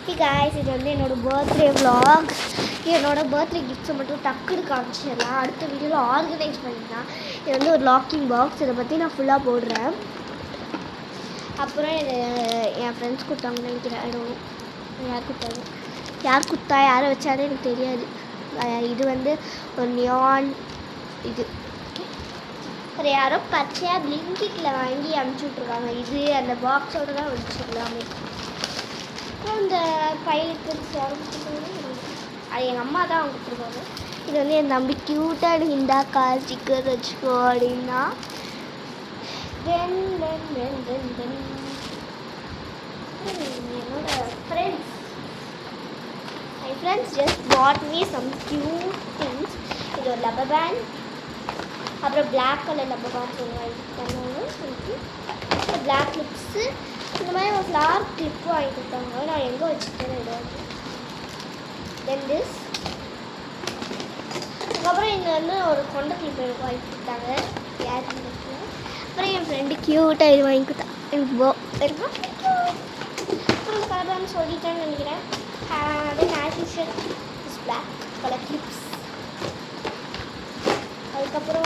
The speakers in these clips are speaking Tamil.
Hey guys, இது வந்து என்னோட பர்த்டே vlog. என்னோட பர்த்டே கிஃப்ட்ஸை மட்டும் டக்குன்னு காமிச்சிடலாம். அடுத்த வீடியோவில் ஆர்கனைஸ் பண்ணிக்கலாம். இது வந்து ஒரு லாக்கிங் பாக்ஸ். இதை பற்றி நான் ஃபுல்லாக போடுறேன். அப்புறம் இது என் ஃப்ரெண்ட்ஸ் கொடுத்தாங்கன்னு நினைக்கிறேன். யார் கொடுத்தா யாரை வச்சாலும் எனக்கு தெரியாது. இது வந்து ஒரு நியான் இது ஒரு யாரோ பச்சையாக பிளிங்கிட்டில் வாங்கி அனுப்பிச்சி விட்ருக்காங்க. இது அந்த பாக்ஸோடு தான் வச்சுக்கலாமே. இந்த பைலுக்கு அது எங்கள் அம்மா தான் அவங்க கொடுத்துருக்காங்க. இது வந்து என் தம்பி க்யூட்டாக எனக்கு இந்தாக்கா ஸ்டிக்கர் வச்சுக்கோ அப்படின்னா என்னோட friends my friends just bought me some cute things. இது ஒரு லப்பர் பேண்ட், அப்புறம் பிளாக் கலர் லப்பர் பேண்ட் ஒன்று வாங்கி பிளாக் கிளிப்ஸு, இந்த மாதிரி ஒரு ஃப்ளார் கிளிப்பு வாங்கி கொடுத்தாங்க. நான் எங்கே வச்சுட்டேன்னு ஏதாவது தென் திஸ். அதுக்கப்புறம் இங்கே வந்து ஒரு கொண்டை கிளிப் எனக்கு வாங்கி கொடுத்தாங்க. யார் கிளிப்பு. அப்புறம் என் ஃப்ரெண்டு க்யூட்டாக இது வாங்கி கொடுத்தா. எனக்கு அப்புறம் கலர்னு சொல்லிட்டேன்னு நினைக்கிறேன். Then as usual this black colour clips. அதுக்கப்புறம்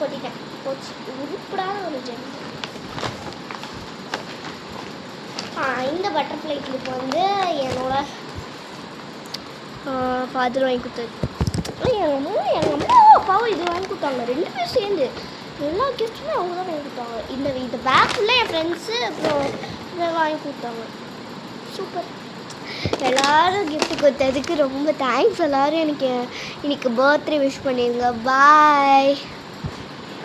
கொட்டிட்டேன் போச்சு. உருப்படாத ஒரு ஜென். இந்த பட்டர்ஃப்ளை கிளிப் வந்து என்னோட ஃபாதர் வாங்கி கொடுத்தது. எங்கள் அம்மா அப்பாவும் இது வாங்கி கொடுத்தாங்க. 2 பேரும் சேர்ந்து எல்லா கிஃப்ட்டுமே அவங்க தான் வாங்கி கொடுத்தாங்க. இந்த பேக் ஃபுல்லாக என் ஃப்ரெண்ட்ஸு அப்புறம் இதை வாங்கி கொடுத்தாங்க. சூப்பர். எல்லோரும் கிஃப்ட் கொடுத்ததுக்கு ரொம்ப தேங்க்ஸ். எல்லோரும் எனக்கு இன்னைக்கு பர்த்டே விஷ் பண்ணிடுங்க. பாய்.